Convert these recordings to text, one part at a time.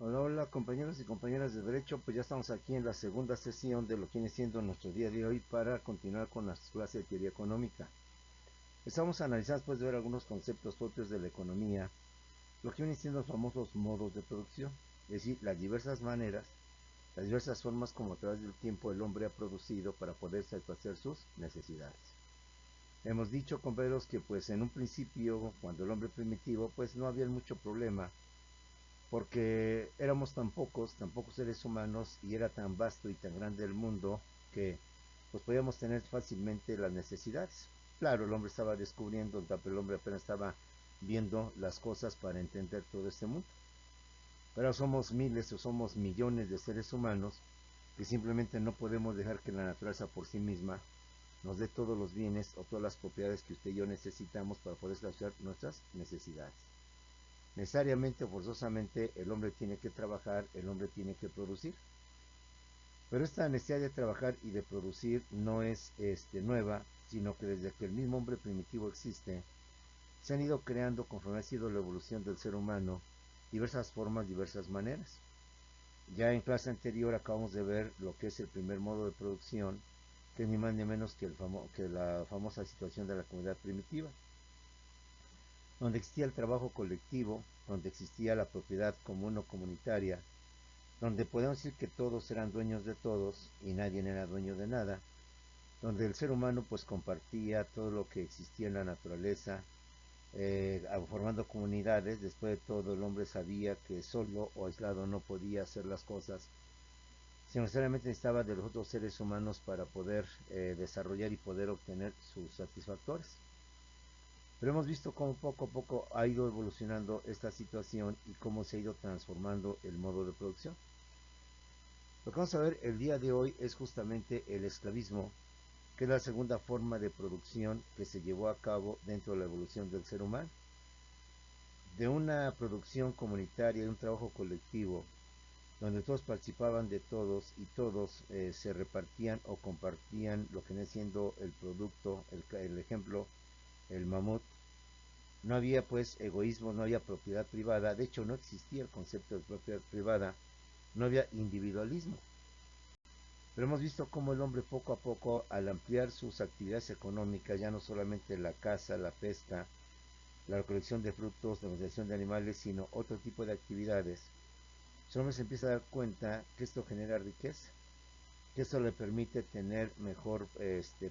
Hola, hola compañeros y compañeras de Derecho, pues ya estamos aquí en la segunda sesión de lo que viene siendo nuestro día de hoy para continuar con nuestra clase de teoría económica. Estamos analizando después de ver algunos conceptos propios de la economía, lo que vienen siendo los famosos modos de producción, es decir, las diversas maneras, las diversas formas como a través del tiempo el hombre ha producido para poder satisfacer sus necesidades. Hemos dicho, compañeros, que pues en un principio, cuando el hombre primitivo, pues no había mucho problema porque éramos tan pocos seres humanos y era tan vasto y tan grande el mundo que pues podíamos tener fácilmente las necesidades. Claro, el hombre estaba descubriendo, el hombre apenas estaba viendo las cosas para entender todo este mundo. Pero somos miles o somos millones de seres humanos que simplemente no podemos dejar que la naturaleza por sí misma nos dé todos los bienes o todas las propiedades que usted y yo necesitamos para poder satisfacer nuestras necesidades. Necesariamente o forzosamente el hombre tiene que trabajar, el hombre tiene que producir. Pero esta necesidad de trabajar y de producir no es nueva, sino que desde que el mismo hombre primitivo existe, se han ido creando, conforme ha sido la evolución del ser humano, diversas formas, diversas maneras. Ya en clase anterior acabamos de ver lo que es el primer modo de producción, que es ni más ni menos que, que la famosa situación de la comunidad primitiva, donde existía el trabajo colectivo, donde existía la propiedad común o comunitaria, donde podemos decir que todos eran dueños de todos y nadie era dueño de nada, donde el ser humano pues compartía todo lo que existía en la naturaleza, formando comunidades. Después de todo el hombre sabía que solo o aislado no podía hacer las cosas, sino necesariamente necesitaba de los otros seres humanos para poder desarrollar y poder obtener sus satisfactores. Pero hemos visto cómo poco a poco ha ido evolucionando esta situación y cómo se ha ido transformando el modo de producción. Lo que vamos a ver el día de hoy es justamente el esclavismo, que es la segunda forma de producción que se llevó a cabo dentro de la evolución del ser humano. De una producción comunitaria, de un trabajo colectivo, donde todos participaban de todos y todos se repartían o compartían lo que viene siendo el producto, el ejemplo, el mamut. No había pues egoísmo, no había propiedad privada, de hecho no existía el concepto de propiedad privada, no había individualismo. Pero hemos visto cómo el hombre poco a poco, al ampliar sus actividades económicas, ya no solamente la caza, la pesca, la recolección de frutos, la utilización de animales, sino otro tipo de actividades, el hombre se empieza a dar cuenta que esto genera riqueza, que eso le permite tener mejor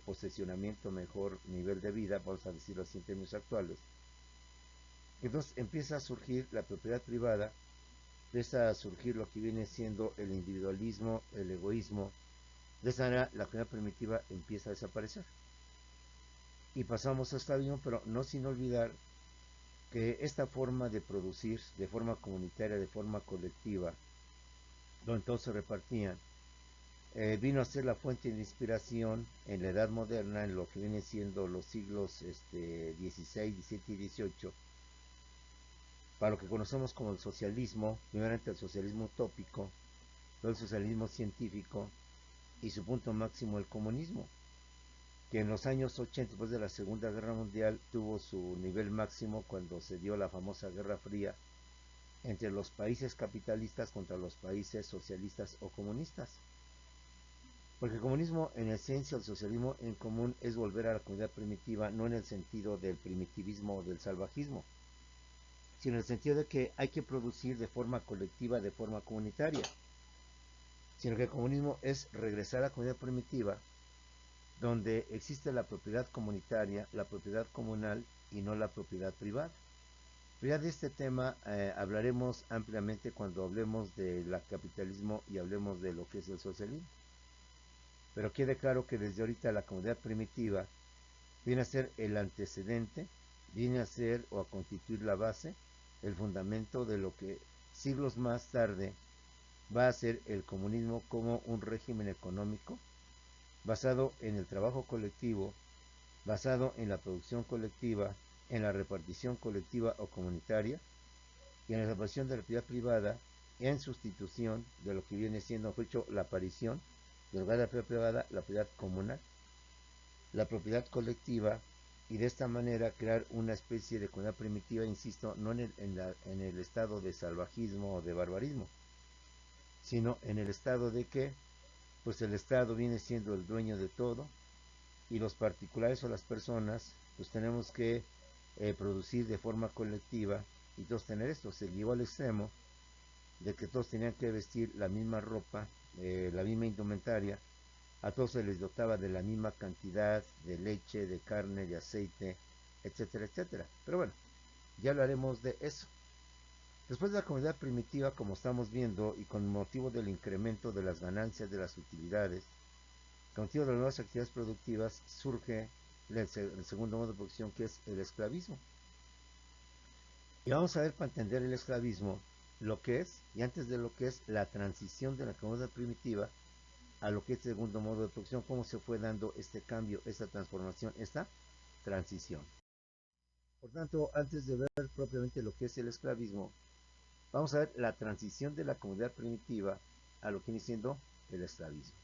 posesionamiento, mejor nivel de vida, vamos a decirlo así en términos actuales. Entonces empieza a surgir la propiedad privada, empieza a surgir lo que viene siendo el individualismo, el egoísmo. De esa manera la comunidad primitiva empieza a desaparecer. Y pasamos a esta visión, pero no sin olvidar que esta forma de producir de forma comunitaria, de forma colectiva, donde todos se repartían, vino a ser la fuente de inspiración en la Edad Moderna, en lo que viene siendo los siglos 16, 17 y 18, para lo que conocemos como el socialismo, primeramente el socialismo utópico, luego el socialismo científico y su punto máximo el comunismo, que en los años 80, después de la Segunda Guerra Mundial, tuvo su nivel máximo cuando se dio la famosa Guerra Fría entre los países capitalistas contra los países socialistas o comunistas. Porque el comunismo en esencia, el socialismo en común, es volver a la comunidad primitiva, no en el sentido del primitivismo o del salvajismo, sino en el sentido de que hay que producir de forma colectiva, de forma comunitaria, sino que el comunismo es regresar a la comunidad primitiva, donde existe la propiedad comunitaria, la propiedad comunal y no la propiedad privada. Pero ya de este tema hablaremos ampliamente cuando hablemos del capitalismo y hablemos de lo que es el socialismo. Pero quede claro que desde ahorita la comunidad primitiva viene a ser el antecedente, viene a ser o a constituir la base, el fundamento de lo que siglos más tarde va a ser el comunismo como un régimen económico basado en el trabajo colectivo, basado en la producción colectiva, en la repartición colectiva o comunitaria y en la desaparición de la propiedad privada en sustitución de lo que viene siendo, mejor dicho, la aparición de lugar de la propiedad privada, la propiedad comunal, la propiedad colectiva y de esta manera crear una especie de comunidad primitiva, insisto, no en el estado de salvajismo o de barbarismo, sino en el estado de que pues el Estado viene siendo el dueño de todo y los particulares o las personas pues tenemos que producir de forma colectiva y todos tener esto. Se llegó al extremo de que todos tenían que vestir la misma ropa, la misma indumentaria, a todos se les dotaba de la misma cantidad de leche, de carne, de aceite, etcétera, etcétera. Pero bueno, ya hablaremos de eso. Después de la comunidad primitiva, como estamos viendo, y con motivo del incremento de las ganancias de las utilidades, con motivo de las nuevas actividades productivas, surge el segundo modo de producción, que es el esclavismo. Y vamos a ver, para entender el esclavismo, lo que es, y antes de lo que es la transición de la comunidad primitiva a lo que es el segundo modo de producción, cómo se fue dando este cambio, esta transformación, esta transición. Por tanto, antes de ver propiamente lo que es el esclavismo, vamos a ver la transición de la comunidad primitiva a lo que viene siendo el esclavismo.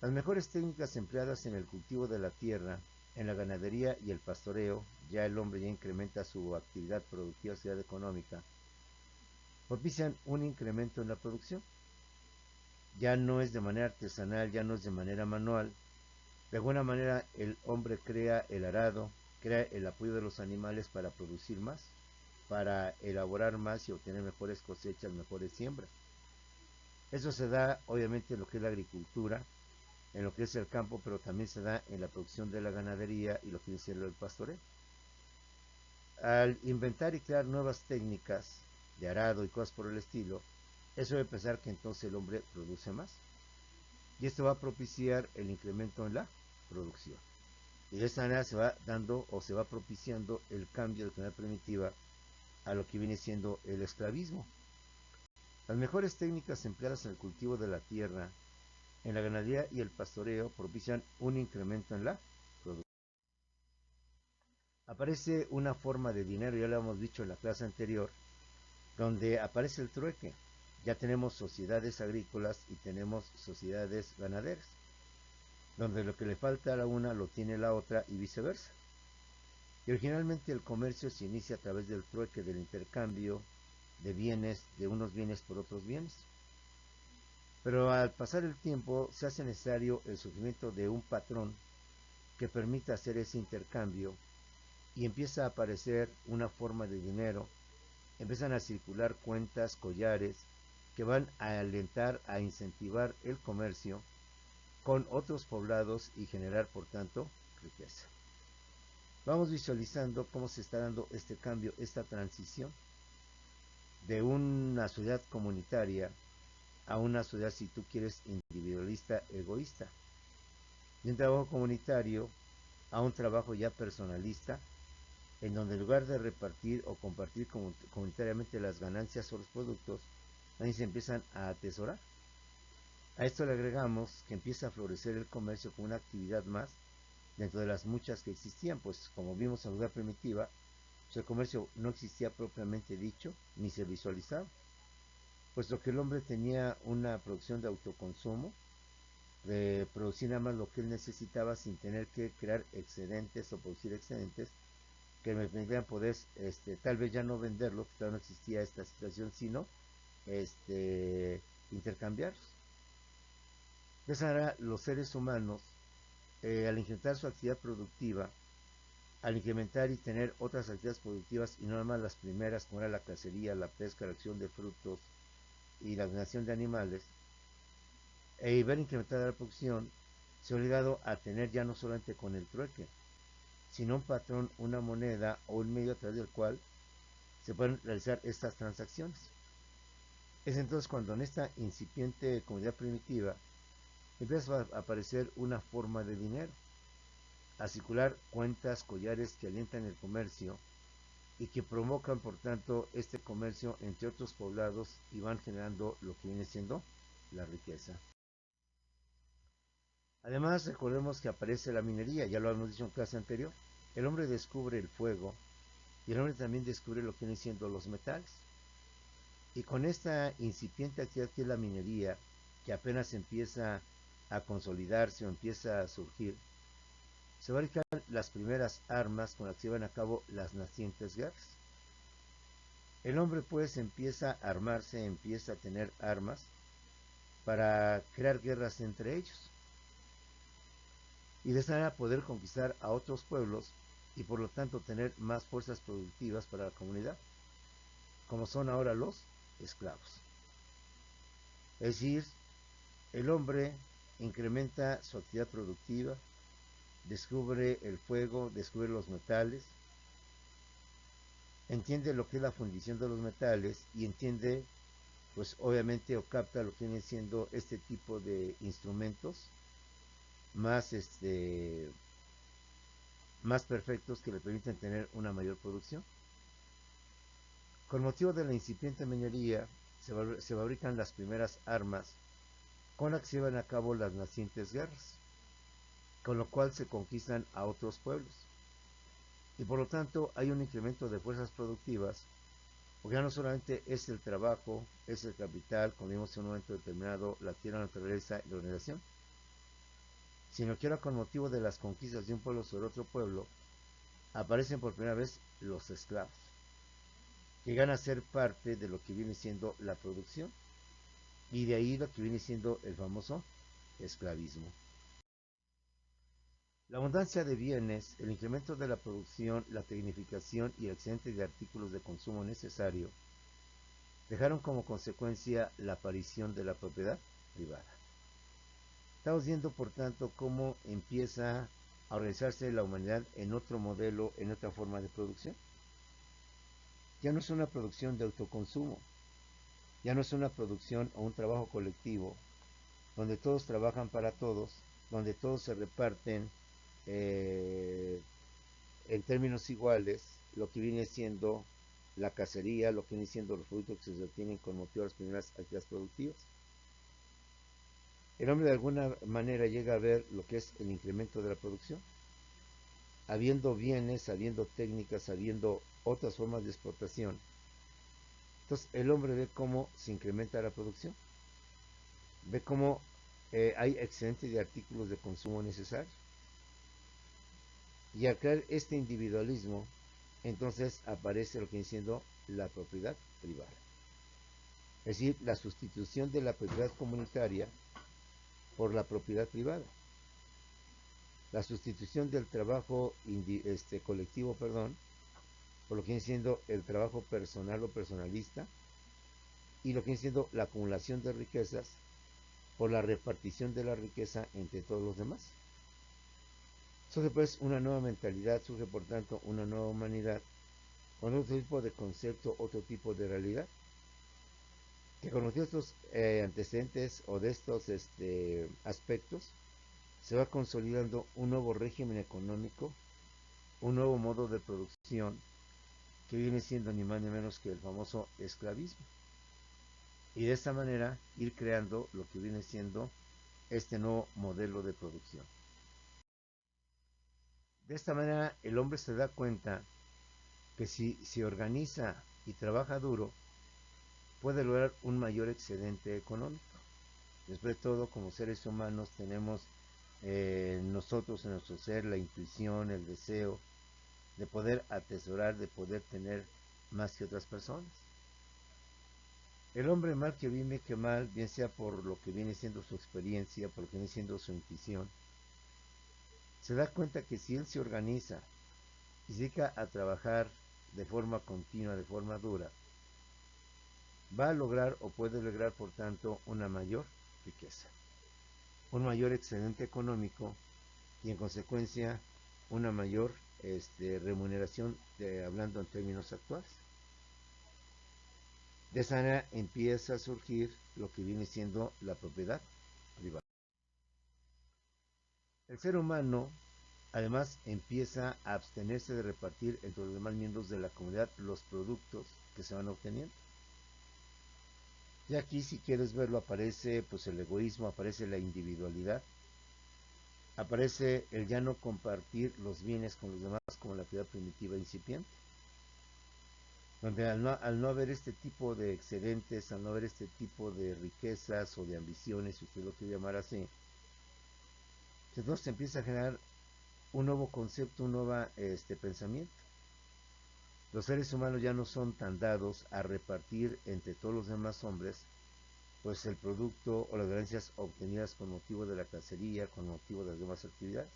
Las mejores técnicas empleadas en el cultivo de la tierra, en la ganadería y el pastoreo, ya el hombre ya incrementa su actividad productiva, actividad económica, propician un incremento en la producción. Ya no es de manera artesanal, ya no es de manera manual. De alguna manera el hombre crea el arado, crea el apoyo de los animales para producir más, para elaborar más y obtener mejores cosechas, mejores siembras. Eso se da obviamente en lo que es la agricultura, en lo que es el campo, pero también se da en la producción de la ganadería y lo que es el pastoreo. Al inventar y crear nuevas técnicas de arado y cosas por el estilo, eso debe pensar que entonces el hombre produce más. Y esto va a propiciar el incremento en la producción. Y de esta manera se va dando o se va propiciando el cambio de comunidad primitiva a lo que viene siendo el esclavismo. Las mejores técnicas empleadas en el cultivo de la tierra, en la ganadería y el pastoreo propician un incremento en la producción. Aparece una forma de dinero, ya lo hemos dicho en la clase anterior, donde aparece el trueque. Ya tenemos sociedades agrícolas y tenemos sociedades ganaderas, donde lo que le falta a la una lo tiene la otra y viceversa. Y originalmente el comercio se inicia a través del trueque, del intercambio de bienes, de unos bienes por otros bienes. Pero al pasar el tiempo se hace necesario el surgimiento de un patrón que permita hacer ese intercambio y empieza a aparecer una forma de dinero, empiezan a circular cuentas, collares, que van a alentar, a incentivar el comercio con otros poblados y generar, por tanto, riqueza. Vamos visualizando cómo se está dando este cambio, esta transición de una sociedad comunitaria a una sociedad, si tú quieres, individualista, egoísta. De un trabajo comunitario a un trabajo ya personalista, en donde en lugar de repartir o compartir comunitariamente las ganancias o los productos, ahí se empiezan a atesorar. A esto le agregamos que empieza a florecer el comercio como una actividad más dentro de las muchas que existían, pues como vimos en la edad primitiva, pues el comercio no existía propiamente dicho, ni se visualizaba, puesto que el hombre tenía una producción de autoconsumo, de producir nada más lo que él necesitaba sin tener que crear excedentes o producir excedentes que me permitieran poder, tal vez ya no venderlo, que todavía no existía esta situación, sino intercambiarlos. De esa manera, los seres humanos, al incrementar su actividad productiva, al incrementar y tener otras actividades productivas y no nada más las primeras, como era la cacería, la pesca, la acción de frutos y la donación de animales, y ver incrementada la producción, se ha obligado a tener ya no solamente con el trueque, sino un patrón, una moneda o un medio a través del cual se pueden realizar estas transacciones. Es entonces cuando en esta incipiente comunidad primitiva empieza a aparecer una forma de dinero, a circular cuentas, collares que alientan el comercio y que provocan por tanto este comercio entre otros poblados y van generando lo que viene siendo la riqueza. Además, recordemos que aparece la minería, ya lo hemos dicho en clase anterior. El hombre descubre el fuego y el hombre también descubre lo que vienen siendo los metales. Y con esta incipiente actividad que es la minería, que apenas empieza a consolidarse o empieza a surgir, se fabrican las primeras armas con las que se llevan a cabo las nacientes guerras. El hombre pues empieza a armarse, empieza a tener armas para crear guerras entre ellos y de esa manera poder conquistar a otros pueblos y por lo tanto tener más fuerzas productivas para la comunidad, como son ahora los esclavos. Es decir, el hombre incrementa su actividad productiva, descubre el fuego, descubre los metales, entiende lo que es la fundición de los metales y entiende, pues obviamente, o capta lo que viene siendo este tipo de instrumentos más, más perfectos que le permiten tener una mayor producción. Con motivo de la incipiente minería, se fabrican las primeras armas con las que se llevan a cabo las nacientes guerras, con lo cual se conquistan a otros pueblos. Y por lo tanto hay un incremento de fuerzas productivas, porque ya no solamente es el trabajo, es el capital, como vimos en un momento determinado, la tierra, la naturaleza y la organización, sino que ahora con motivo de las conquistas de un pueblo sobre otro pueblo, aparecen por primera vez los esclavos, que llegan a ser parte de lo que viene siendo la producción, y de ahí lo que viene siendo el famoso esclavismo. La abundancia de bienes, el incremento de la producción, la tecnificación y el excedente de artículos de consumo necesario dejaron como consecuencia la aparición de la propiedad privada. Estamos viendo, por tanto, cómo empieza a organizarse la humanidad en otro modelo, en otra forma de producción. Ya no es una producción de autoconsumo, ya no es una producción o un trabajo colectivo, donde todos trabajan para todos, donde todos se reparten en términos iguales lo que viene siendo la cacería, lo que viene siendo los productos que se obtienen con motivo de las primeras actividades productivas. El hombre de alguna manera llega a ver lo que es el incremento de la producción, habiendo bienes, habiendo técnicas, habiendo otras formas de explotación. Entonces el hombre ve cómo se incrementa la producción, ve cómo hay excedente de artículos de consumo necesarios. Y al crear este individualismo, entonces aparece lo que viene siendo la propiedad privada. Es decir, la sustitución de la propiedad comunitaria por la propiedad privada. La sustitución del trabajo colectivo, por lo que viene siendo el trabajo personal o personalista, y lo que viene siendo la acumulación de riquezas por la repartición de la riqueza entre todos los demás. Surge pues una nueva mentalidad, surge por tanto una nueva humanidad, con otro tipo de concepto, otro tipo de realidad, que con estos antecedentes o de estos aspectos, se va consolidando un nuevo régimen económico, un nuevo modo de producción, que viene siendo ni más ni menos que el famoso esclavismo. Y de esta manera ir creando lo que viene siendo este nuevo modelo de producción. De esta manera el hombre se da cuenta que si se organiza y trabaja duro, puede lograr un mayor excedente económico. Después de todo, como seres humanos tenemos nosotros en nuestro ser la intuición, el deseo de poder atesorar, de poder tener más que otras personas. El hombre mal que mal, bien sea por lo que viene siendo su experiencia, por lo que viene siendo su intuición, se da cuenta que si él se organiza y se dedica a trabajar de forma continua, de forma dura, va a lograr o puede lograr, por tanto, una mayor riqueza, un mayor excedente económico y en consecuencia una mayor remuneración, hablando en términos actuales. De esa manera empieza a surgir lo que viene siendo la propiedad privada. El ser humano además empieza a abstenerse de repartir entre los demás miembros de la comunidad los productos que se van obteniendo. Y aquí, si quieres verlo, aparece pues el egoísmo, aparece la individualidad, aparece el ya no compartir los bienes con los demás, como la actividad primitiva incipiente, donde al no haber este tipo de excedentes, al no haber este tipo de riquezas o de ambiciones, si usted lo quiere llamar así, entonces se empieza a generar un nuevo concepto, un nuevo pensamiento. Los seres humanos ya no son tan dados a repartir entre todos los demás hombres pues el producto o las ganancias obtenidas con motivo de la cacería, con motivo de las demás actividades.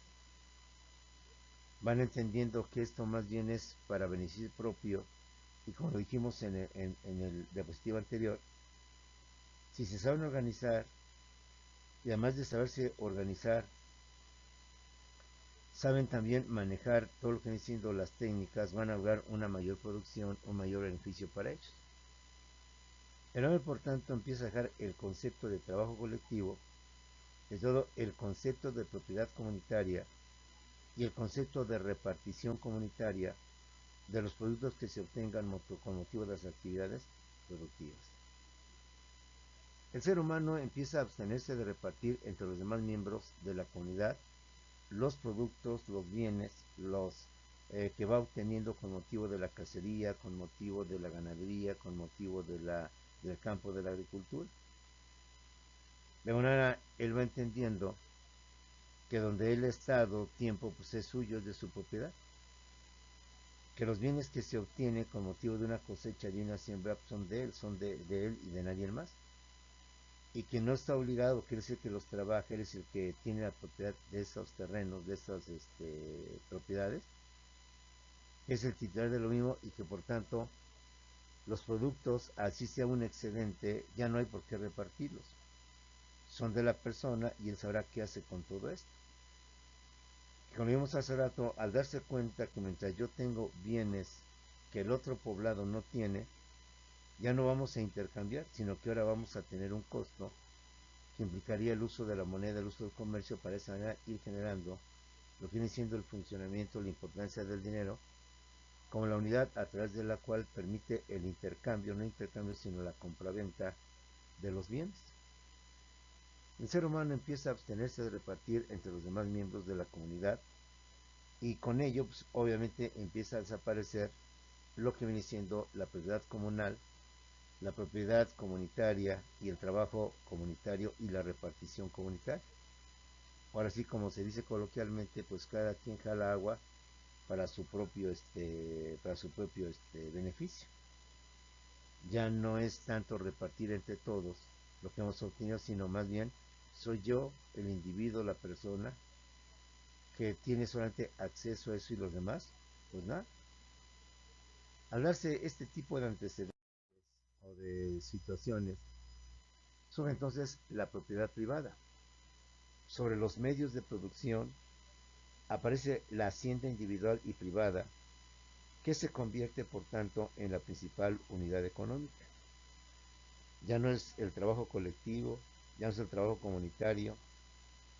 Van entendiendo que esto más bien es para beneficio propio, y como lo dijimos en el diapositiva anterior, si se saben organizar, y además de saberse organizar, saben también manejar todo lo que vienen siendo las técnicas, van a lograr una mayor producción, un mayor beneficio para ellos. El hombre, por tanto, empieza a dejar el concepto de trabajo colectivo, de todo el concepto de propiedad comunitaria y el concepto de repartición comunitaria de los productos que se obtengan con motivo de las actividades productivas. El ser humano empieza a abstenerse de repartir entre los demás miembros de la comunidad los productos, los bienes, los que va obteniendo con motivo de la cacería, con motivo de la ganadería, con motivo del campo de la agricultura. De manera, él va entendiendo que donde él ha estado tiempo, pues es suyo, es de su propiedad. Que los bienes que se obtienen con motivo de una cosecha, de una siembra, son de él, son de él y de nadie más. Y que no está obligado, que él es el que los trabaja, él es el que tiene la propiedad de esos terrenos, de esas propiedades, es el titular de lo mismo, y que por tanto los productos, así sea un excedente, ya no hay por qué repartirlos. Son de la persona y él sabrá qué hace con todo esto. Como vimos hace rato, al darse cuenta que mientras yo tengo bienes que el otro poblado no tiene, ya no vamos a intercambiar, sino que ahora vamos a tener un costo que implicaría el uso de la moneda, el uso del comercio, para esa manera ir generando lo que viene siendo el funcionamiento, la importancia del dinero, como la unidad a través de la cual permite el intercambio, no intercambio, sino la compraventa de los bienes. El ser humano empieza a abstenerse de repartir entre los demás miembros de la comunidad, y con ello, pues, obviamente, empieza a desaparecer lo que viene siendo la propiedad comunal, la propiedad comunitaria y el trabajo comunitario y la repartición comunitaria. Ahora sí, como se dice coloquialmente, pues cada quien jala agua para su propio beneficio. Ya no es tanto repartir entre todos lo que hemos obtenido, sino más bien soy yo, el individuo, la persona, que tiene solamente acceso a eso, y los demás, pues nada. Al darse este tipo de antecedentes o de situaciones, surge entonces la propiedad privada. Sobre los medios de producción aparece la hacienda individual y privada, que se convierte por tanto en la principal unidad económica. Ya no es el trabajo colectivo, ya no es el trabajo comunitario,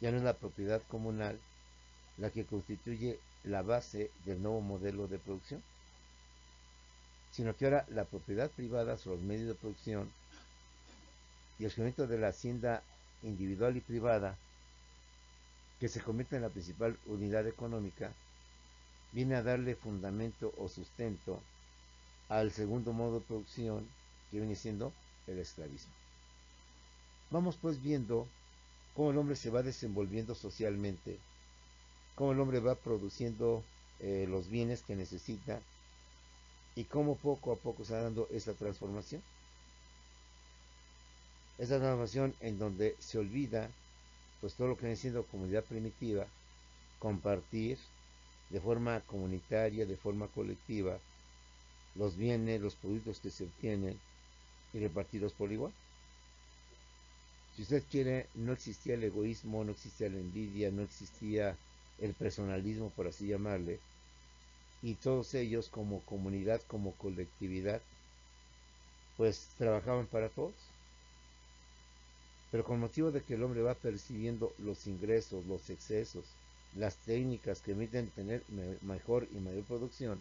ya no es la propiedad comunal la que constituye la base del nuevo modelo de producción, sino que ahora la propiedad privada sobre los medios de producción y el surgimiento de la hacienda individual y privada, que se convierte en la principal unidad económica, viene a darle fundamento o sustento al segundo modo de producción, que viene siendo el esclavismo. Vamos pues viendo cómo el hombre se va desenvolviendo socialmente, cómo el hombre va produciendo los bienes que necesita, y cómo poco a poco se va dando esa transformación. Esa transformación en donde se olvida pues todo lo que viene siendo comunidad primitiva, compartir de forma comunitaria, de forma colectiva, los bienes, los productos que se obtienen, y repartirlos por igual. Si usted quiere, no existía el egoísmo, no existía la envidia, no existía el personalismo, por así llamarle, y todos ellos como comunidad, como colectividad, pues trabajaban para todos. Pero con motivo de que el hombre va percibiendo los ingresos, los excesos, las técnicas que permiten tener mejor y mayor producción,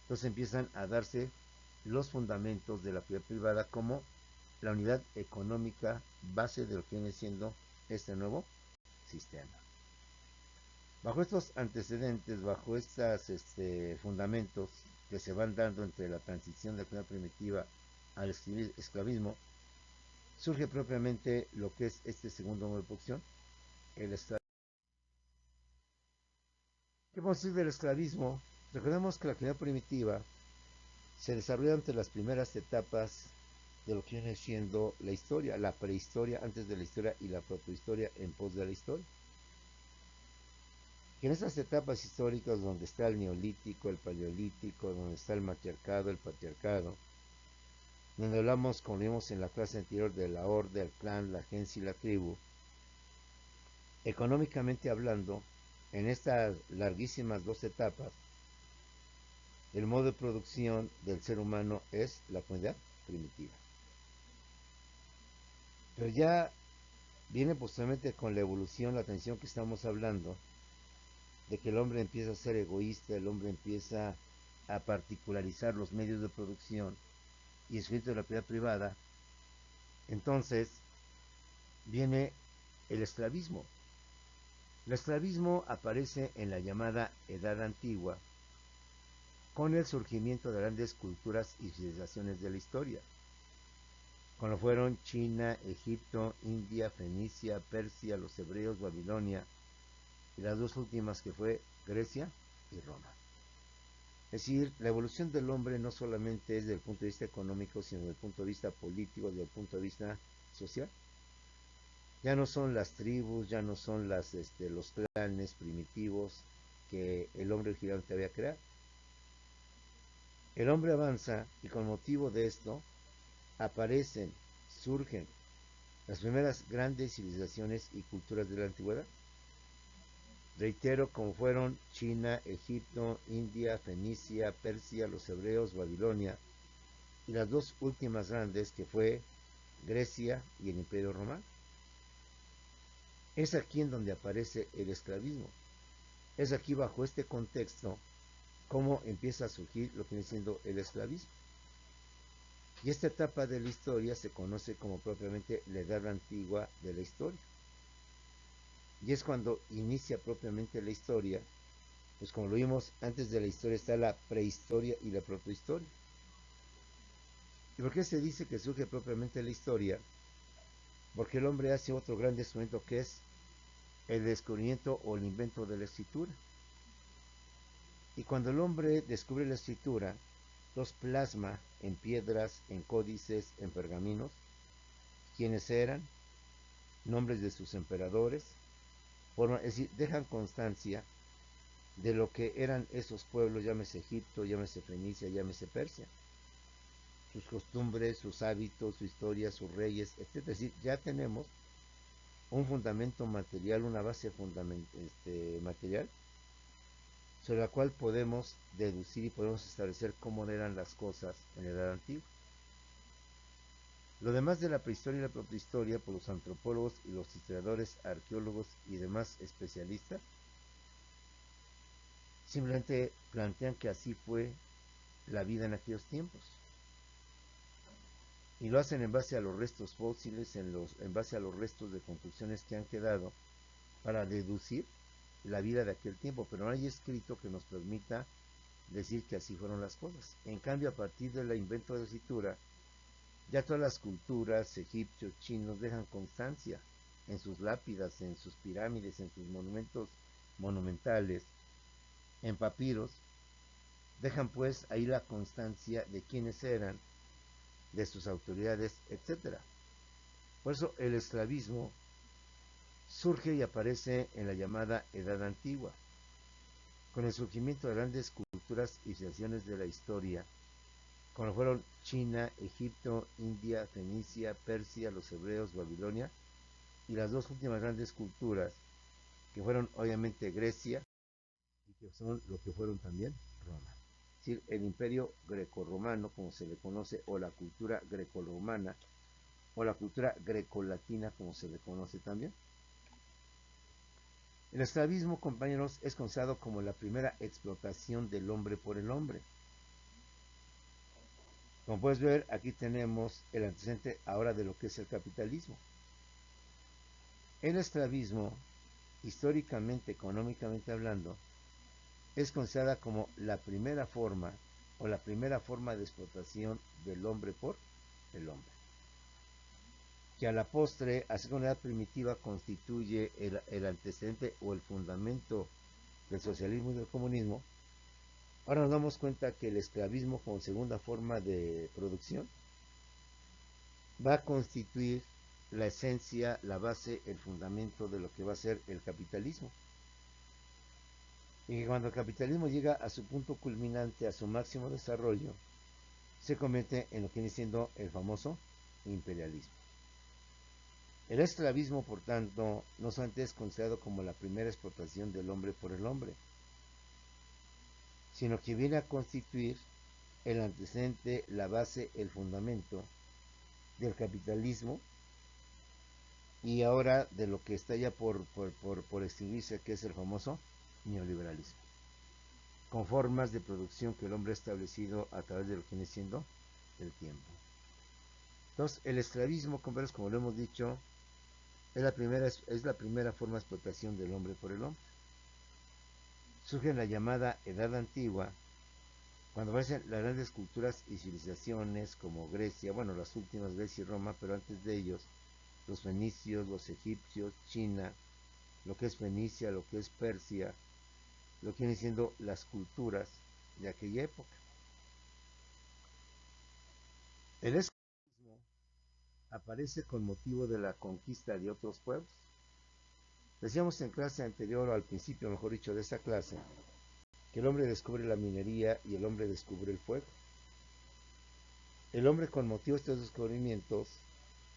entonces empiezan a darse los fundamentos de la propiedad privada como la unidad económica base de lo que viene siendo este nuevo sistema. Bajo estos antecedentes, bajo estos fundamentos que se van dando entre la transición de la comunidad primitiva al esclavismo, surge propiamente lo que es este segundo modo de producción, el esclavismo. ¿Qué podemos decir del esclavismo? Recordemos que la actividad primitiva se desarrolla ante las primeras etapas de lo que viene siendo la historia, la prehistoria antes de la historia y la protohistoria en pos de la historia. Y en estas etapas históricas donde está el neolítico, el paleolítico, donde está el matriarcado, el patriarcado, donde hablamos, como vimos en la clase anterior, de la orden, el clan, la agencia y la tribu, económicamente hablando, en estas larguísimas dos etapas, el modo de producción del ser humano es la comunidad primitiva. Pero ya viene posteriormente con la evolución, la transición que estamos hablando, de que el hombre empieza a ser egoísta, el hombre empieza a particularizar los medios de producción y escrito de la propiedad privada. Entonces viene el esclavismo. El esclavismo aparece en la llamada Edad Antigua con el surgimiento de grandes culturas y civilizaciones de la historia, como fueron China, Egipto, India, Fenicia, Persia, los hebreos, Babilonia, y las dos últimas que fue Grecia y Roma. Es decir, la evolución del hombre no solamente es desde el punto de vista económico, sino desde el punto de vista político, desde el punto de vista social. Ya no son las tribus, ya no son los clanes primitivos que el hombre originalmente había creado. El hombre avanza y con motivo de esto aparecen, surgen las primeras grandes civilizaciones y culturas de la antigüedad. Reitero, como fueron China, Egipto, India, Fenicia, Persia, los hebreos, Babilonia, y las dos últimas grandes que fue Grecia y el Imperio Romano. Es aquí en donde aparece el esclavismo. Es aquí bajo este contexto cómo empieza a surgir lo que viene siendo el esclavismo. Y esta etapa de la historia se conoce como propiamente la edad antigua de la historia. Y es cuando inicia propiamente la historia, pues como lo vimos, antes de la historia está la prehistoria y la protohistoria. ¿Y por qué se dice que surge propiamente la historia? Porque el hombre hace otro gran descubrimiento que es el descubrimiento o el invento de la escritura. Y cuando el hombre descubre la escritura, los plasma en piedras, en códices, en pergaminos, quiénes eran, nombres de sus emperadores, es decir, dejan constancia de lo que eran esos pueblos, llámese Egipto, llámese Fenicia, llámese Persia, sus costumbres, sus hábitos, su historia, sus reyes, etc. Es decir, ya tenemos un fundamento material, una base material, sobre la cual podemos deducir y podemos establecer cómo eran las cosas en la edad antigua. Lo demás de la prehistoria y la protohistoria, por los antropólogos y los historiadores, arqueólogos y demás especialistas, simplemente plantean que así fue la vida en aquellos tiempos. Y lo hacen en base a los restos fósiles, en base a los restos de construcciones que han quedado, para deducir la vida de aquel tiempo, pero no hay escrito que nos permita decir que así fueron las cosas. En cambio, a partir del invento de la escritura, ya todas las culturas, egipcios, chinos, dejan constancia en sus lápidas, en sus pirámides, en sus monumentos monumentales, en papiros, dejan pues ahí la constancia de quiénes eran, de sus autoridades, etc. Por eso el esclavismo surge y aparece en la llamada Edad Antigua, con el surgimiento de grandes culturas y civilizaciones de la historia, como fueron China, Egipto, India, Fenicia, Persia, los hebreos, Babilonia, y las dos últimas grandes culturas, que fueron obviamente Grecia, y que son lo que fueron también Roma. Es decir, el imperio grecorromano, como se le conoce, o la cultura grecorromana, o la cultura grecolatina, como se le conoce también. El esclavismo, compañeros, es considerado como la primera explotación del hombre por el hombre. Como puedes ver, aquí tenemos el antecedente ahora de lo que es el capitalismo. El esclavismo, históricamente, económicamente hablando, es considerada como la primera forma o la primera forma de explotación del hombre por el hombre, que a la postre, así como la edad primitiva, constituye el antecedente o el fundamento del socialismo y del comunismo, ahora nos damos cuenta que el esclavismo como segunda forma de producción va a constituir la esencia, la base, el fundamento de lo que va a ser el capitalismo. Y que cuando el capitalismo llega a su punto culminante, a su máximo desarrollo, se convierte en lo que viene siendo el famoso imperialismo. El esclavismo, por tanto, no solamente es considerado como la primera explotación del hombre por el hombre, sino que viene a constituir el antecedente, la base, el fundamento del capitalismo y ahora de lo que está ya por extinguirse, que es el famoso neoliberalismo, con formas de producción que el hombre ha establecido a través de lo que viene siendo el tiempo. Entonces, el esclavismo, como lo hemos dicho, es la primera forma de explotación del hombre por el hombre. Surge en la llamada Edad Antigua, cuando aparecen las grandes culturas y civilizaciones como Grecia, bueno, las últimas, Grecia y Roma, pero antes de ellos, los fenicios, los egipcios, China, lo que es Fenicia, lo que es Persia, lo que vienen siendo las culturas de aquella época. El esclavismo aparece con motivo de la conquista de otros pueblos. Decíamos en clase anterior, o al principio, mejor dicho, de esta clase, que el hombre descubre la minería y el hombre descubre el fuego. El hombre, con motivo de estos descubrimientos,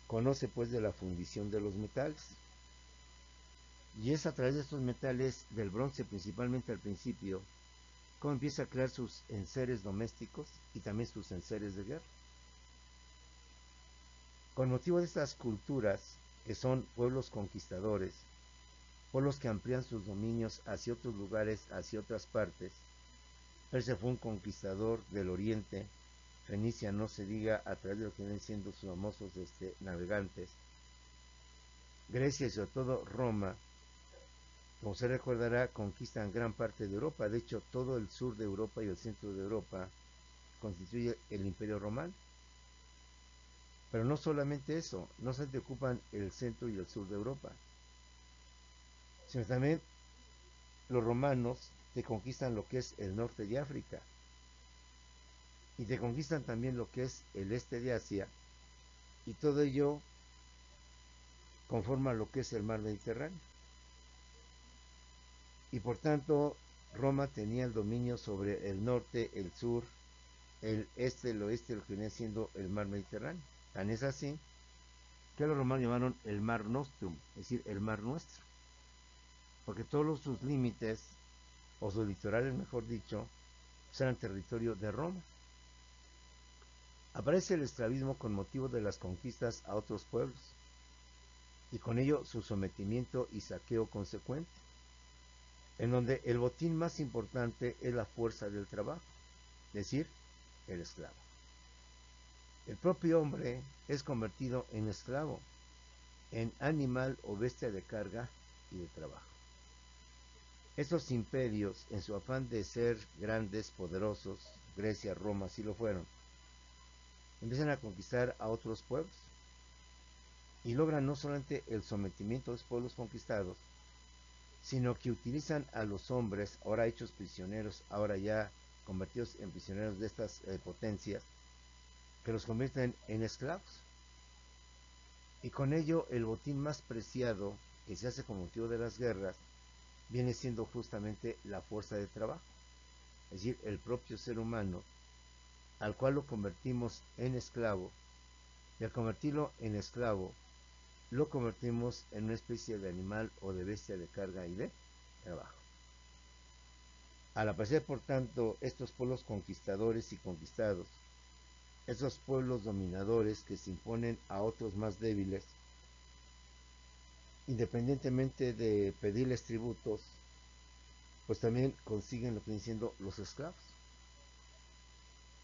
conoce pues de la fundición de los metales. Y es a través de estos metales, del bronce principalmente al principio, como empieza a crear sus enseres domésticos y también sus enseres de guerra. Con motivo de estas culturas, que son pueblos conquistadores, pueblos que amplían sus dominios hacia otros lugares, hacia otras partes. Persia fue un conquistador del oriente, Fenicia no se diga, a través de lo que vienen siendo sus famosos navegantes. Grecia y sobre todo Roma, como se recordará, conquistan gran parte de Europa. De hecho, todo el sur de Europa y el centro de Europa constituye el Imperio Romano. Pero no solamente eso, no solamente ocupan el centro y el sur de Europa, sino también los romanos te conquistan lo que es el norte de África y te conquistan también lo que es el este de Asia, y todo ello conforma lo que es el mar Mediterráneo. Y por tanto, Roma tenía el dominio sobre el norte, el sur, el este, el oeste, lo que viene siendo el mar Mediterráneo. Tan es así que los romanos llamaron el mar nostrum, es decir, el mar nuestro, porque todos sus límites, o sus litorales mejor dicho, eran territorio de Roma. Aparece el esclavismo con motivo de las conquistas a otros pueblos, y con ello su sometimiento y saqueo consecuente, en donde el botín más importante es la fuerza del trabajo, es decir, el esclavo. El propio hombre es convertido en esclavo, en animal o bestia de carga y de trabajo. Estos imperios, en su afán de ser grandes, poderosos, Grecia, Roma, sí lo fueron, empiezan a conquistar a otros pueblos y logran no solamente el sometimiento de los pueblos conquistados, sino que utilizan a los hombres, ahora hechos prisioneros, ahora ya convertidos en prisioneros de estas potencias, que los convierten en esclavos. Y con ello el botín más preciado que se hace con motivo de las guerras viene siendo justamente la fuerza de trabajo, es decir, el propio ser humano, al cual lo convertimos en esclavo, y al convertirlo en esclavo, lo convertimos en una especie de animal o de bestia de carga y de trabajo. Al aparecer, por tanto, estos pueblos conquistadores y conquistados, esos pueblos dominadores que se imponen a otros más débiles, independientemente de pedirles tributos, pues también consiguen lo que vienen siendo los esclavos.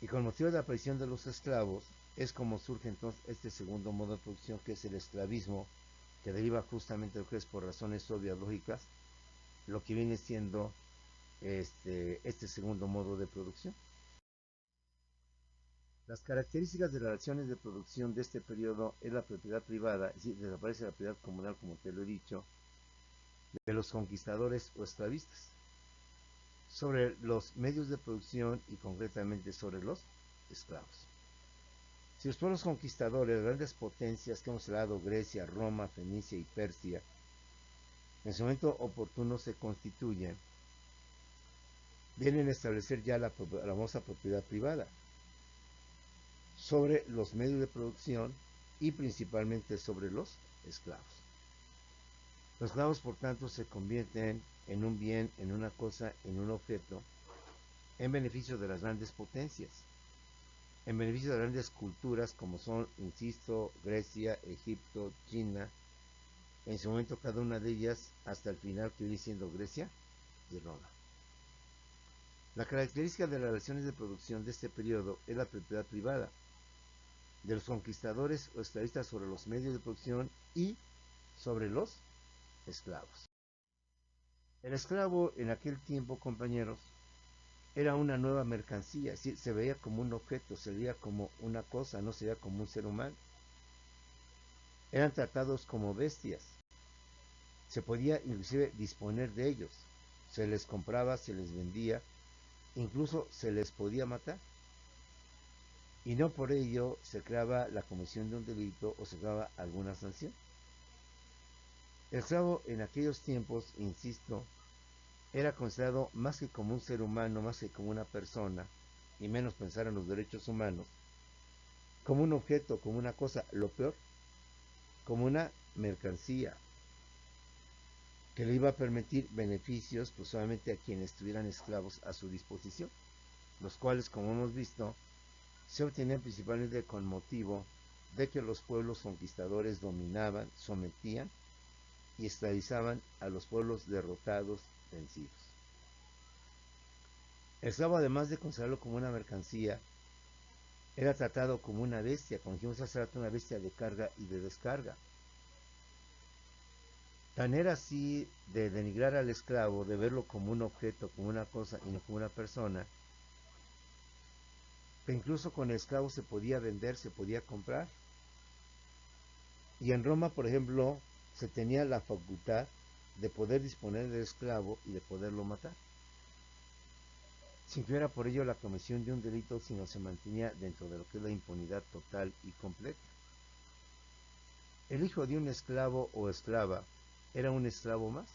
Y con motivo de la aparición de los esclavos, es como surge entonces este segundo modo de producción, que es el esclavismo, que deriva justamente de lo que es, por razones obvias lógicas, lo que viene siendo este segundo modo de producción. Las características de las relaciones de producción de este periodo es la propiedad privada, es decir, desaparece la propiedad comunal, como te lo he dicho, de los conquistadores o esclavistas. sobre los medios de producción y concretamente sobre los esclavos. Si los pueblos conquistadores, grandes potencias que hemos hablado, Grecia, Roma, Fenicia y Persia, en su momento oportuno se constituyen, vienen a establecer ya la famosa propiedad privada sobre los medios de producción y principalmente sobre los esclavos. Los esclavos, por tanto, se convierten en un bien, en una cosa, en un objeto, en beneficio de las grandes potencias, en beneficio de grandes culturas como son, insisto, Grecia, Egipto, China, en su momento cada una de ellas hasta el final que viene siendo Grecia y Roma. La característica de las relaciones de producción de este periodo es la propiedad privada de los conquistadores o esclavistas sobre los medios de producción y sobre los esclavos. El esclavo en aquel tiempo, compañeros, era una nueva mercancía, es decir, se veía como un objeto, se veía como una cosa, no se veía como un ser humano. Eran tratados como bestias. Se podía inclusive disponer de ellos. Se les compraba, se les vendía, incluso se les podía matar. Y no por ello se creaba la comisión de un delito o se creaba alguna sanción. El esclavo en aquellos tiempos, insisto, era considerado más que como un ser humano, más que como una persona, y menos pensar en los derechos humanos, como un objeto, como una cosa, lo peor, como una mercancía, que le iba a permitir beneficios pues solamente a quienes tuvieran esclavos a su disposición, los cuales, como hemos visto, se obtenían principalmente con motivo de que los pueblos conquistadores dominaban, sometían y esclavizaban a los pueblos derrotados, vencidos. El esclavo, además de considerarlo como una mercancía, era tratado como una bestia, como dijimos hace rato, una bestia de carga y de descarga. Tan era así de denigrar al esclavo, de verlo como un objeto, como una cosa y no como una persona, que incluso con el esclavo se podía vender, se podía comprar. Y en Roma, por ejemplo, se tenía la facultad de poder disponer del esclavo y de poderlo matar, sin que hubiera por ello la comisión de un delito, sino se mantenía dentro de lo que es la impunidad total y completa. El hijo de un esclavo o esclava era un esclavo más.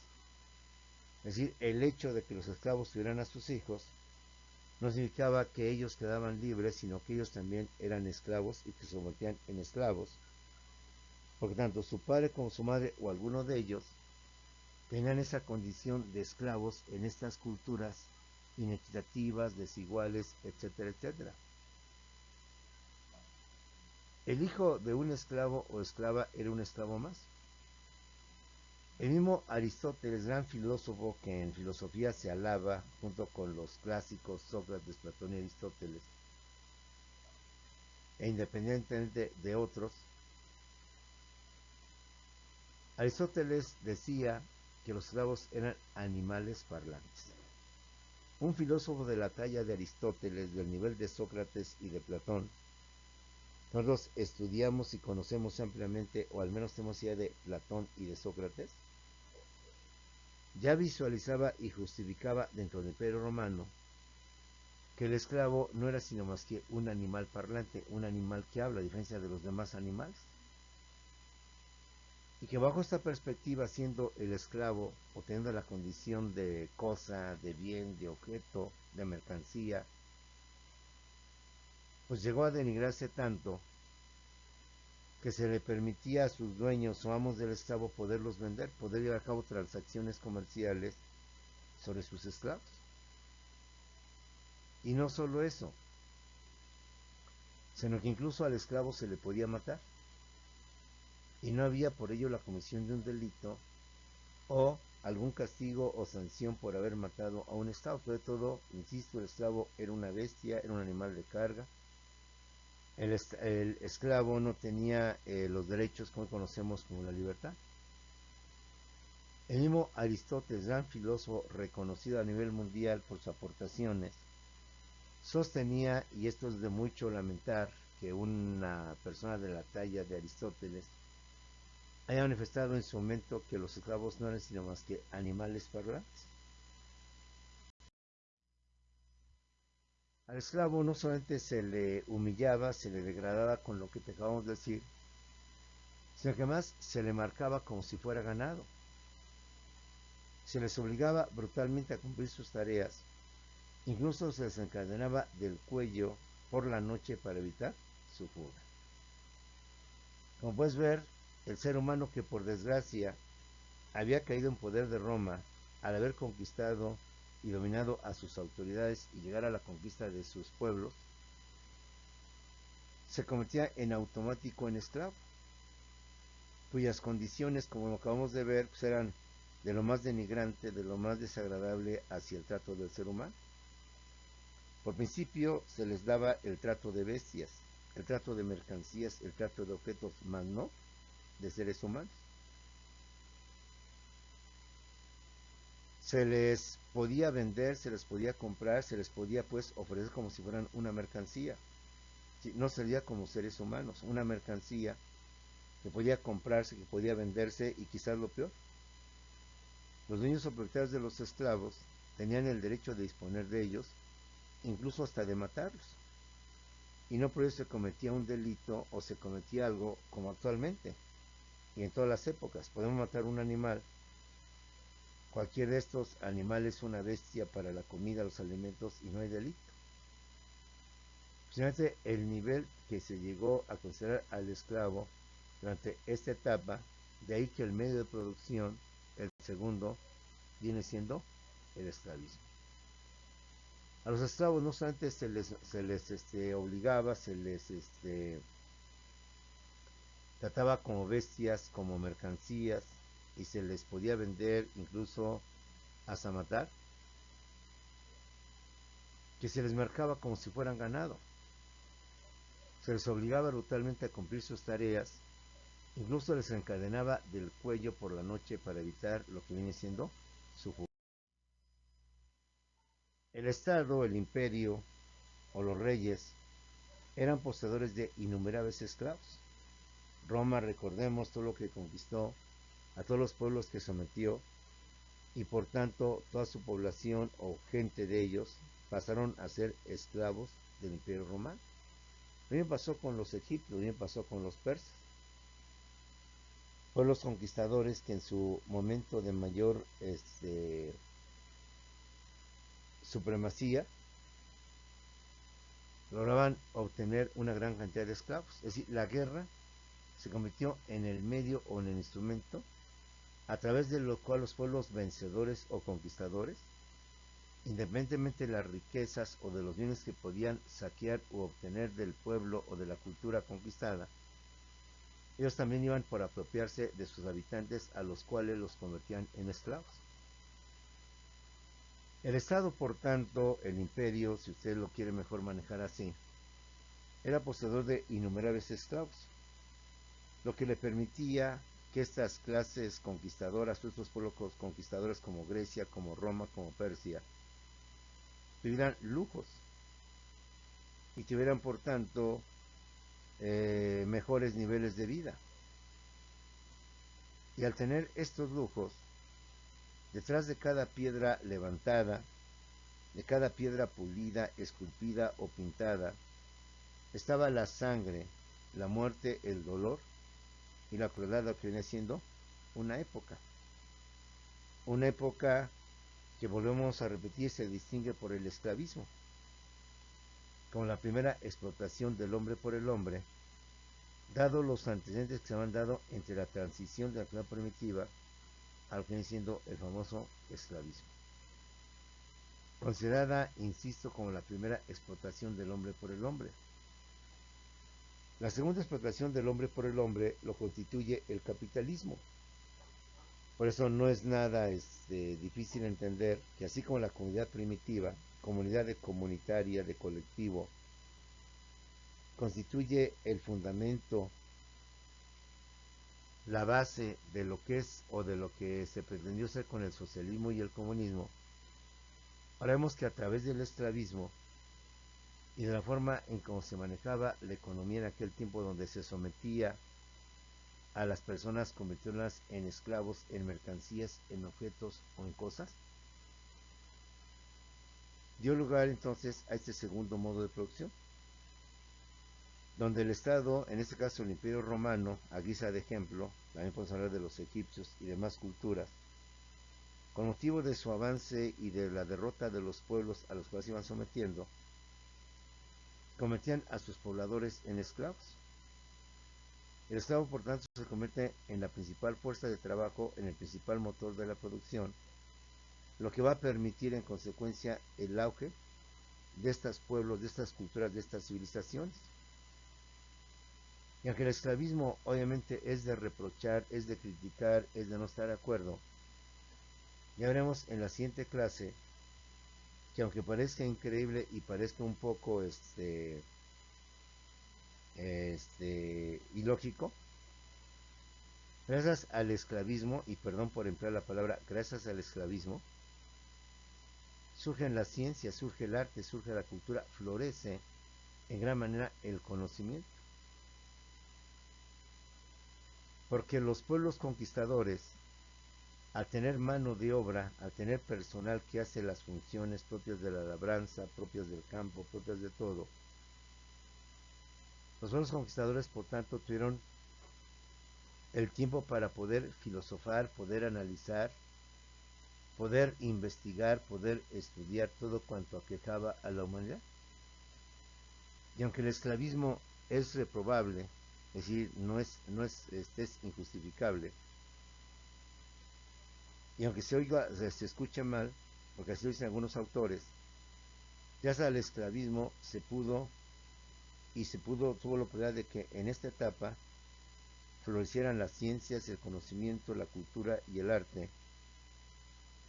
Es decir, el hecho de que los esclavos tuvieran a sus hijos no significaba que ellos quedaban libres, sino que ellos también eran esclavos y que se convertían en esclavos. Porque tanto su padre como su madre o alguno de ellos tenían esa condición de esclavos en estas culturas inequitativas, desiguales, etcétera, etcétera. El hijo de un esclavo o esclava era un esclavo más. El mismo Aristóteles, gran filósofo que en filosofía se alaba junto con los clásicos Sócrates, Platón y Aristóteles, e independientemente de otros, Aristóteles decía que los esclavos eran animales parlantes. Un filósofo de la talla de Aristóteles, del nivel de Sócrates y de Platón, nosotros estudiamos y conocemos ampliamente, o al menos tenemos idea de Platón y de Sócrates, ya visualizaba y justificaba dentro del Imperio Romano que el esclavo no era sino más que un animal parlante, un animal que habla, a diferencia de los demás animales. Y que bajo esta perspectiva, siendo el esclavo o teniendo la condición de cosa, de bien, de objeto, de mercancía, pues llegó a denigrarse tanto que se le permitía a sus dueños o amos del esclavo poderlos vender, poder llevar a cabo transacciones comerciales sobre sus esclavos. Y no solo eso, sino que incluso al esclavo se le podía matar. Y no había por ello la comisión de un delito o algún castigo o sanción por haber matado a un esclavo. Sobre todo, insisto, el esclavo era una bestia, era un animal de carga. El esclavo no tenía los derechos que hoy conocemos como la libertad. El mismo Aristóteles, gran filósofo reconocido a nivel mundial por sus aportaciones, sostenía, y esto es de mucho lamentar, que una persona de la talla de Aristóteles haya manifestado en su momento que los esclavos no eran sino más que animales parlantes. Al esclavo no solamente se le humillaba, se le degradaba con lo que te acabamos de decir, sino que además se le marcaba como si fuera ganado. Se les obligaba brutalmente a cumplir sus tareas, incluso se les encadenaba del cuello por la noche para evitar su fuga. Como puedes ver, el ser humano que por desgracia había caído en poder de Roma al haber conquistado y dominado a sus autoridades y llegar a la conquista de sus pueblos, se convertía en automático en esclavo, cuyas condiciones, como acabamos de ver, pues eran de lo más denigrante, de lo más desagradable hacia el trato del ser humano. Por principio se les daba el trato de bestias, el trato de mercancías, el trato de objetos, más no de seres humanos. Se les podía vender, se les podía comprar, se les podía pues ofrecer como si fueran una mercancía. Sí, no sería como seres humanos, una mercancía que podía comprarse, que podía venderse y quizás lo peor. Los dueños o propietarios de los esclavos tenían el derecho de disponer de ellos, incluso hasta de matarlos. Y no por eso se cometía un delito o se cometía algo como actualmente y en todas las épocas. Podemos matar un animal, cualquier de estos animales, una bestia para la comida, los alimentos, y no hay delito. Fíjate el nivel que se llegó a considerar al esclavo durante esta etapa, de ahí que el medio de producción, el segundo, viene siendo el esclavismo. A los esclavos no solamente se les obligaba, se les trataba como bestias, como mercancías, y se les podía vender incluso hasta matar, que se les marcaba como si fueran ganado. Se les obligaba brutalmente a cumplir sus tareas, incluso les encadenaba del cuello por la noche para evitar lo que viene siendo su fuga. El Estado, el imperio o los reyes eran poseedores de innumerables esclavos. Roma, recordemos todo lo que conquistó, a todos los pueblos que sometió, y por tanto toda su población o gente de ellos pasaron a ser esclavos del imperio romano. Lo mismo pasó con los egipcios, lo mismo pasó con los persas. Pueblos conquistadores que en su momento de mayor supremacía lograban obtener una gran cantidad de esclavos. Es decir, la guerra se convirtió en el medio o en el instrumento a través de lo cual los pueblos vencedores o conquistadores, independientemente de las riquezas o de los bienes que podían saquear u obtener del pueblo o de la cultura conquistada, ellos también iban por apropiarse de sus habitantes, a los cuales los convertían en esclavos. El Estado, por tanto, el imperio, si usted lo quiere mejor manejar así, era poseedor de innumerables esclavos, lo que le permitía que estas clases conquistadoras, estos pueblos conquistadores como Grecia, como Roma, como Persia, tuvieran lujos y tuvieran, por tanto, mejores niveles de vida. Y al tener estos lujos, detrás de cada piedra levantada, de cada piedra pulida, esculpida o pintada, estaba la sangre, la muerte, el dolor y la crueldad, que viene siendo una época. Una época que, volvemos a repetir, se distingue por el esclavismo, como la primera explotación del hombre por el hombre, dado los antecedentes que se han dado entre la transición de la actividad primitiva a lo que viene siendo el famoso esclavismo. Considerada, insisto, como la primera explotación del hombre por el hombre. La segunda explotación del hombre por el hombre lo constituye el capitalismo. Por eso no es nada difícil entender que, así como la comunidad primitiva, comunidad comunitaria, de colectivo, constituye el fundamento, la base de lo que es o de lo que se pretendió ser con el socialismo y el comunismo, ahora vemos que a través del esclavismo y de la forma en cómo se manejaba la economía en aquel tiempo, donde se sometía a las personas, convirtiéndolas en esclavos, en mercancías, en objetos o en cosas, dio lugar entonces a este segundo modo de producción, donde el Estado, en este caso el Imperio Romano, a guisa de ejemplo, también podemos hablar de los egipcios y demás culturas, con motivo de su avance y de la derrota de los pueblos a los cuales iban sometiendo, convertían a sus pobladores en esclavos. El esclavo, por tanto, se convierte en la principal fuerza de trabajo, en el principal motor de la producción, lo que va a permitir en consecuencia el auge de estos pueblos, de estas culturas, de estas civilizaciones. Y aunque el esclavismo obviamente es de reprochar, es de criticar, es de no estar de acuerdo, ya veremos en la siguiente clase que aunque parezca increíble y parezca un poco ilógico, gracias al esclavismo, y perdón por emplear la palabra, gracias al esclavismo, surgen las ciencias, surge el arte, surge la cultura, florece en gran manera el conocimiento. Porque los pueblos conquistadores, al tener mano de obra, al tener personal que hace las funciones propias de la labranza, propias del campo, propias de todo, los pueblos conquistadores, por tanto, tuvieron el tiempo para poder filosofar, poder analizar, poder investigar, poder estudiar todo cuanto aquejaba a la humanidad. Y aunque el esclavismo es reprobable, es decir, es injustificable, y aunque se escuche mal, porque así lo dicen algunos autores, gracias al esclavismo tuvo la oportunidad de que en esta etapa florecieran las ciencias, el conocimiento, la cultura y el arte.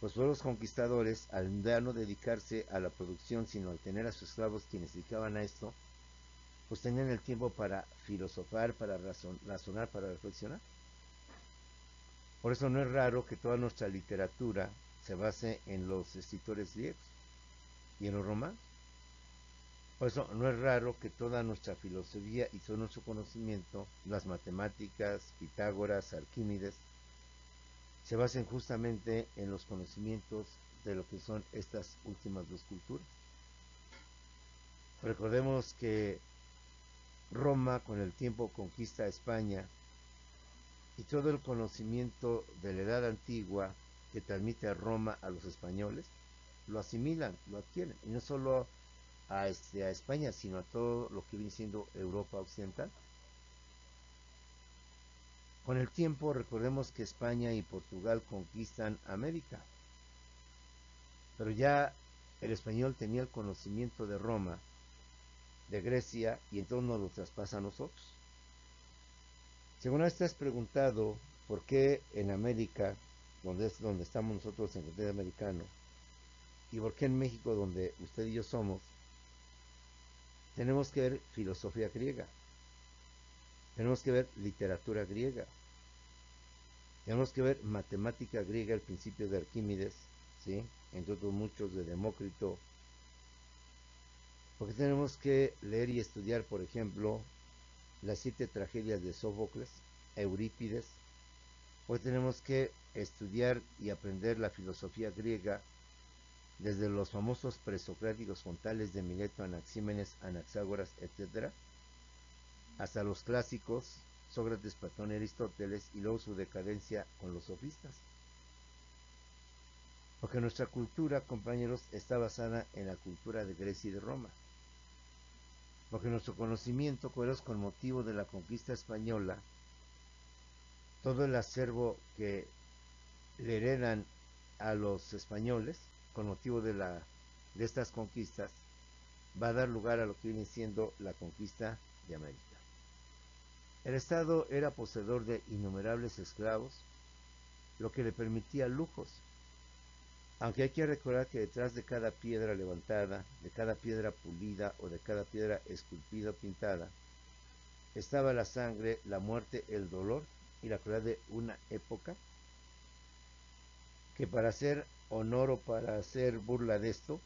Los pueblos conquistadores, al ya no dedicarse a la producción, sino al tener a sus esclavos quienes se dedicaban a esto, pues tenían el tiempo para filosofar, para razonar, para reflexionar. Por eso no es raro que toda nuestra literatura se base en los escritores griegos y en los romanos. Por eso no es raro que toda nuestra filosofía y todo nuestro conocimiento, las matemáticas, Pitágoras, Arquímedes, se basen justamente en los conocimientos de lo que son estas últimas dos culturas. Recordemos que Roma con el tiempo conquista a España y todo el conocimiento de la edad antigua que transmite a Roma a los españoles, lo asimilan, lo adquieren, y no solo a España, sino a todo lo que viene siendo Europa Occidental. Con el tiempo, recordemos que España y Portugal conquistan América, pero ya el español tenía el conocimiento de Roma, de Grecia, y entonces nos lo traspasa a nosotros. Si alguna vez te has preguntado por qué en América, donde es donde estamos nosotros en el continente americano, y por qué en México, donde usted y yo somos, tenemos que ver filosofía griega, tenemos que ver literatura griega, tenemos que ver matemática griega, el principio de Arquímedes, ¿sí? Entre otros muchos de Demócrito, porque tenemos que leer y estudiar, por ejemplo, las 7 tragedias de Sófocles, Eurípides, pues tenemos que estudiar y aprender la filosofía griega desde los famosos presocráticos con Tales de Mileto, Anaxímenes, Anaxágoras, etc., hasta los clásicos, Sócrates, Platón y Aristóteles, y luego su decadencia con los sofistas. Porque nuestra cultura, compañeros, está basada en la cultura de Grecia y de Roma. Porque nuestro conocimiento, con motivo de la conquista española, todo el acervo que le heredan a los españoles, con motivo de estas conquistas, va a dar lugar a lo que viene siendo la conquista de América. El Estado era poseedor de innumerables esclavos, lo que le permitía lujos, aunque hay que recordar que detrás de cada piedra levantada, de cada piedra pulida o de cada piedra esculpida o pintada, estaba la sangre, la muerte, el dolor y la crueldad de una época que, para hacer honor o para hacer burla de esto,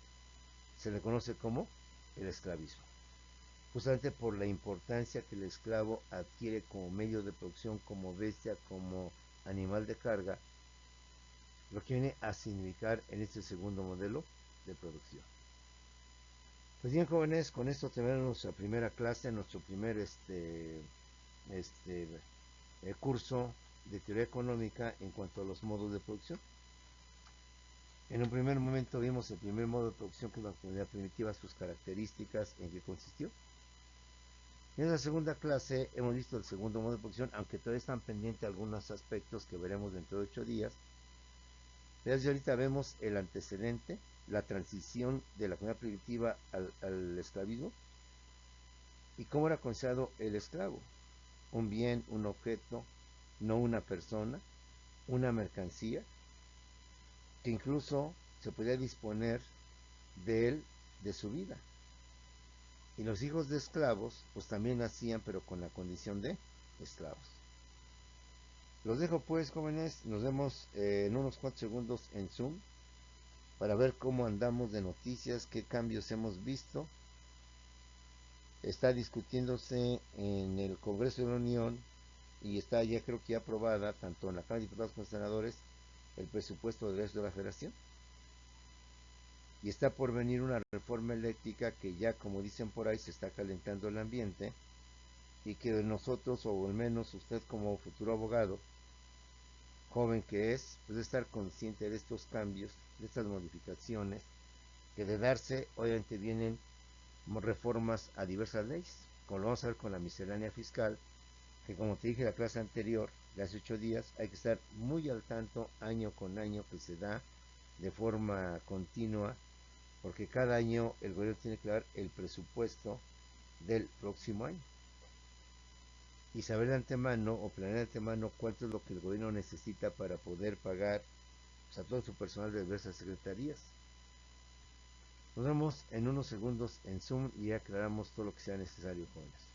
se le conoce como el esclavismo, justamente por la importancia que el esclavo adquiere como medio de producción, como bestia, como animal de carga, lo que viene a significar en este segundo modelo de producción. Pues bien, jóvenes, con esto terminamos nuestra primera clase, nuestro primer este, curso de teoría económica en cuanto a los modos de producción. En un primer momento vimos el primer modo de producción, que es la actividad primitiva, sus características, en qué consistió. En la segunda clase hemos visto el segundo modo de producción, aunque todavía están pendientes algunos aspectos que veremos dentro de 8 días. Desde ahorita vemos el antecedente, la transición de la actividad primitiva al esclavismo y cómo era considerado el esclavo: un bien, un objeto, no una persona, una mercancía, que incluso se podía disponer de él, de su vida. Y los hijos de esclavos, pues también nacían, pero con la condición de esclavos. Los dejo pues, jóvenes, nos vemos en unos cuantos segundos en Zoom para ver cómo andamos de noticias, qué cambios hemos visto. Está discutiéndose en el Congreso de la Unión y está ya, creo que ya aprobada, tanto en la Cámara de Diputados como en senadores, el presupuesto del resto de la Federación. Y está por venir una reforma eléctrica que ya, como dicen por ahí, se está calentando el ambiente, y que nosotros, o al menos usted como futuro abogado, joven que es, pues de estar consciente de estos cambios, de estas modificaciones, que de darse, obviamente vienen reformas a diversas leyes, como lo vamos a ver con la miscelánea fiscal, que como te dije en la clase anterior, de hace 8 días, hay que estar muy al tanto año con año, que se da de forma continua, porque cada año el gobierno tiene que dar el presupuesto del próximo año y saber de antemano o planear de antemano cuánto es lo que el gobierno necesita para poder pagar, pues, a todo su personal de diversas secretarías. Nos vemos en unos segundos en Zoom y aclaramos todo lo que sea necesario, jóvenes.